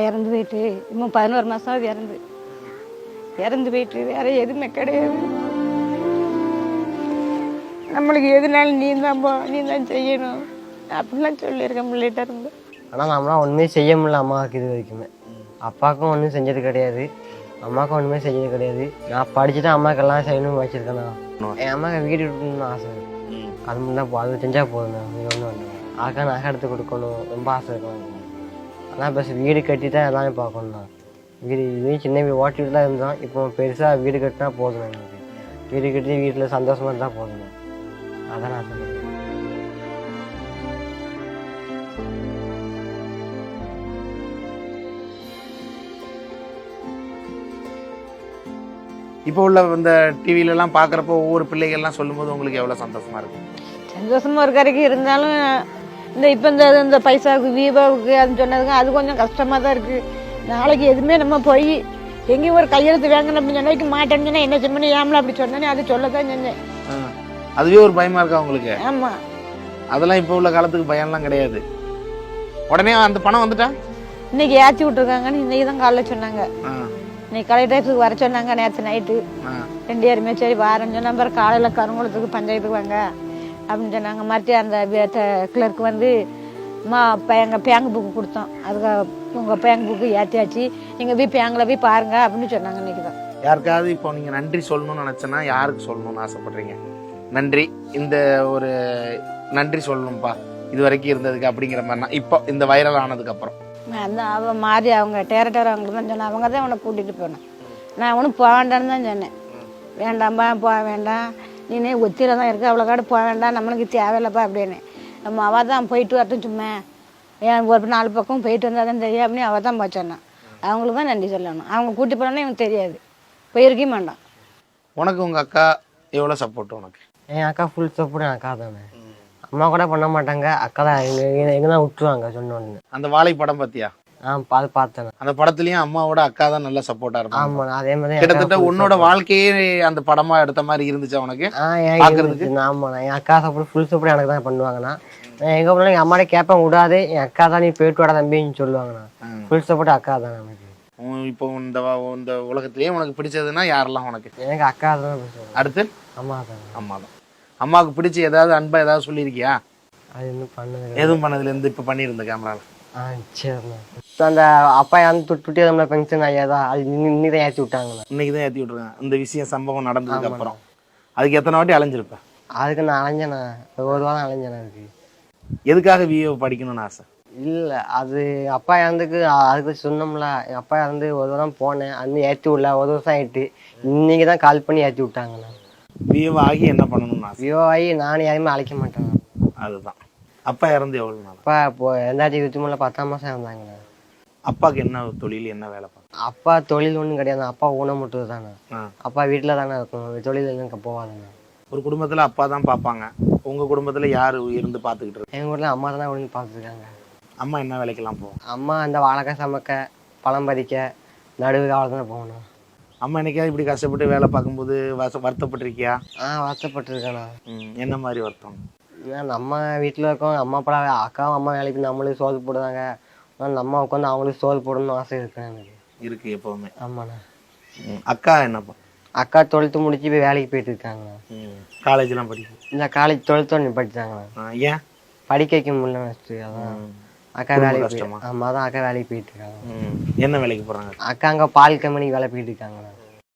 இறந்து போயிட்டு இன்னும் 11 மாதம் இறந்து போயிட்டு வேற எதுவுமே கிடையாது. நம்மளுக்கு எதுனாலும் நீ தான் செய்யணும் அப்படின்லாம் சொல்லியிருக்கேன் பிள்ளைகிட்ட இருந்து. ஆனால் நம்மளாம் ஒன்றுமே செய்ய முடியல அம்மாவுக்கு இது வரைக்குமே. அப்பாவுக்கும் ஒன்றும் செஞ்சது கிடையாது, அம்மாவுக்கும் ஒன்றுமே செஞ்சது கிடையாது. நான் படிச்சுட்டு அம்மாவுக்கு எல்லாம் செய்யணும்னு வச்சுருக்கேண்ணா. என் அம்மாவுக்கு வீடு விடணும்னு ஆசை. அது மட்டும் தான் அது செஞ்சால் போதுண்ணா. இது ஒன்றும் இல்லை. ஆக்கா நகை எடுத்து கொடுக்கணும் ரொம்ப ஆசை இருக்கணும். ஆனால் பஸ் வீடு கட்டி தான் எல்லாமே பார்க்கணுண்ணா. வீடு சின்ன வீடு ஓட்டிட்டு தான் இருந்தோம். இப்போ பெருசாக வீடு கட்டினா போதும். எனக்கு வீடு கட்டி வீட்டில் சந்தோஷமாக இருந்தால் போதுண்ணா. அதான் நான் சொல்லுவேன். இப்போ உள்ள இந்த டிவிலெல்லாம் பார்க்குறப்போ ஒவ்வொரு பிள்ளைகள்லாம் சொல்லும்போது உங்களுக்கு எவ்வளோ சந்தோஷமா இருக்கு? சந்தோஷமா இருக்காருக்கு. இருந்தாலும் இப்போ இந்த பைசாவுக்கு தீபாவுக்கு அது சொன்னதுங்க அது கொஞ்சம் கஷ்டமாக தான் இருக்குது. நாளைக்கு எதுவுமே நம்ம போய் எங்கேயும் ஒரு கையெழுத்து வாங்கணும் அப்படின்னு சொன்ன மாட்டேன்னு சொன்னால் என்ன சொன்னேன் ஏம்ல அப்படி சொன்னேன்னு அது சொல்ல தான் செஞ்சேன். அதுவே ஒரு பயமா இருக்கா உங்களுக்கு? ஆமாம். அதெல்லாம் இப்போ உள்ள காலத்துக்கு பயம்லாம் கிடையாது. உடனே அந்த பணம் வந்துட்டா இன்னைக்கு ஏற்றி விட்டுருக்காங்கன்னு இன்னைக்கு தான் காலைல சொன்னாங்க. இன்னைக்கு கலெக்டருக்கு வர சொன்னாங்க நேற்று நைட்டு. 2 பேருமே சரி வாரேன்னு சொன்ன நம்பர் காலையில் கருங்குளத்துக்கு பஞ்சாயத்துக்கு வாங்க அப்படின்னு சொன்னாங்க. மறுபடியும் அந்த கிளர்க்கு வந்து எங்கள் பேங்க் புக்கு கொடுத்தோம். அதுக்கு உங்கள் பேங்க் புக்கு ஏற்றியாச்சு, நீங்கள் போய் பேங்கில் போய் பாருங்க அப்படின்னு சொன்னாங்க. இன்னைக்கு தான் யாருக்காவது இப்போ நீங்கள் நன்றி சொல்லணும்னு நினச்சேன்னா யாருக்கு சொல்லணும்னு ஆசைப்படுறீங்க? நன்றி, இந்த ஒரு நன்றி சொல்லணும்ப்பா இது வரைக்கும் இருந்ததுக்கு அப்படிங்கிற மாதிரினா இப்போ இந்த வைரல் ஆனதுக்கு அப்புறம் அந்த அவன் மாறி அவங்க டேரக்டர் அவங்களுக்கு தான் சொன்னேன். அவங்க தான் அவனை கூட்டிகிட்டு போனேன். நான் அவனும் போக வேண்டான்னு தான் சொன்னேன். வேண்டாம்ப்பா போக வேண்டாம், நீனே ஒத்தியில தான் இருக்கு, அவ்வளோ காடு போக வேண்டாம், நம்மளுக்கு தேவையில்லப்பா அப்படின்னு. நம்ம அவள் தான் போயிட்டு வரட்டும், சும்மா ஏன் ஒரு 4 பக்கம் போயிட்டு வந்தால் தான் தெரியும் அப்படின்னு அவள் தான் போச்சோன்னா. அவங்களுக்கு தான் நன்றி சொல்லணும். அவங்க கூட்டி போனோன்னே இவனுக்கு தெரியாது, போயிருக்கே மாட்டான். உனக்கு உங்கள் அக்கா எவ்வளோ சப்போர்ட்? உனக்கு என் அக்கா ஃபுல் சப்போர்ட். என் அக்கா தானே. அம்மா கூட பண்ண மாட்டாங்க, அக்கா தான் எங்கே தான் விட்டுருவாங்க சொன்னோன்னு. அந்த வாழை படம் பார்த்தியா? அது பார்த்தேன். அந்த படத்துலயும் அம்மாவோட அக்கா தான் நல்ல சப்போர்ட்டா இருக்கும். ஆமா, அதே மாதிரி கிட்டத்தட்ட உன்னோட வாழ்க்கையே அந்த படமா எடுத்த மாதிரி இருந்துச்சு உனக்கு பாக்குறதுக்கு? ஆமா, என் அக்கா சப்போர்ட் ஃபுல் சப்போர்ட் எனக்கு தான் பண்ணுவாங்கண்ணா. நான் எங்க போனாலும் எங்க அம்மாட்ட கேட்பேன், விடாது என் அக்கா தான் நீ போயிட்டு வாடா தம்பின்னு சொல்லுவாங்கண்ணா. ஃபுல் சப்போர்ட் அக்கா தான் நமக்கு. இப்போ இந்த உலகத்திலேயே உனக்கு பிடிச்சதுன்னா யாரெல்லாம் உனக்கு? எனக்கு அக்கா தான். அடுத்து அம்மா தான். அம்மா தான். அம்மாவுக்கு பிடிச்சி ஏதாவது அன்பா ஏதாவது சொல்லியிருக்கியா? அது இன்னும் பண்ணது எதுவும் பண்ணதுல இருந்து இப்ப பண்ணிருந்த கேமரால? சரிண்ணா. அந்த அப்பா வந்து துட்டி பென்ஷன் ஐயாதான் அது இன்னைக்கு தான் ஏற்றி விட்டாங்கண்ணா. இன்னைக்கு தான் ஏற்றி விட்டுருக்காங்க. இந்த விஷயம் சம்பவம் நடந்ததுக்கு அப்புறம் அதுக்கு எத்தனை வாட்டி அலைஞ்சிருப்பேன்? அதுக்கு நான் அலைஞ்சேண்ணா, ஒரு வாரம் அலைஞ்சேண்ணா. அதுக்கு எதுக்காக விஏ படிக்கணும்னு ஆசை? இல்லை, அது அப்பா இறந்துக்கு அதுக்கு சொன்னோம்ல. எங்கள் அப்பா இறந்து ஒரு வாரம் போனேன், அது ஏற்றி விடல, ஒரு வருஷம் ஆகிட்டு இன்னைக்கு தான் கால் பண்ணி ஏற்றி விட்டாங்கண்ணா. விஏ ஆகி என்ன பண்ணணும்னு ஆசை? விஏ ஆகி நான் யாருமே அழைக்க மாட்டேன். அதுதான். அப்பா இறந்து எவ்வளவு நாள்? அப்பா இப்போ 2023 10ஆம் மாதம் இருந்தாங்கண்ணா. அப்பாவுக்கு என்ன தொழில், என்ன வேலை பார்க்க? அப்பா தொழில் ஒன்றும் கிடையாது, அப்பா ஊனமுட்டது தானே. அப்பா வீட்டில் தானே இருக்கும், தொழில் எதுவும் போவாதுண்ணா. ஒரு குடும்பத்துல அப்பா தான் பார்ப்பாங்க, உங்க குடும்பத்துல யாரு இருந்து பார்த்துக்கிட்டு இருக்கு? எங்கள் வீட்டில் அம்மா தான் ஒழுங்கு பார்த்துருக்காங்க. அம்மா என்ன வேலைக்கெல்லாம் போவோம்? அம்மா அந்த வாழைக்காய் சமைக்க, பழம் பறிக்க, நடுவு காவல் தானே போகணும். அம்மா என்னைக்காவது இப்படி கஷ்டப்பட்டு வேலை பார்க்கும்போது வருத்தப்பட்டிருக்கியா? வருத்தப்பட்டிருக்கேண்ணா. என்ன மாதிரி வருத்தம்? நம்ம வீட்டில் இருக்கோம், அம்மா அப்பா அக்காவும் அம்மா வேலைக்கு நம்மளுக்கு சோறு போடுவாங்க, நம்ம உட்காந்து அவங்களுக்கு சோறு போடணும்னு ஆசை இருக்கு எனக்கு. இருக்கு எப்பவுமே. ஆமாண்ணா. அக்கா என்னப்பா? அக்கா 12th முடிச்சு போய் வேலைக்கு போயிட்டு இருக்காங்கண்ணா. காலேஜ்லாம் படிக்கும்? இந்த காலேஜ் 12th படிச்சாங்கண்ணா. ஏன் படிக்க வைக்க முடியல, அதான் அக்கா வேலைக்கு. ஆமாம், அதான் அக்கா வேலைக்கு போயிட்டு இருக்காங்க. என்ன வேலைக்கு போறாங்க? அக்கா அங்கே பால் கம்பெனிக்கு வேலை போயிட்டு இருக்காங்கண்ணா.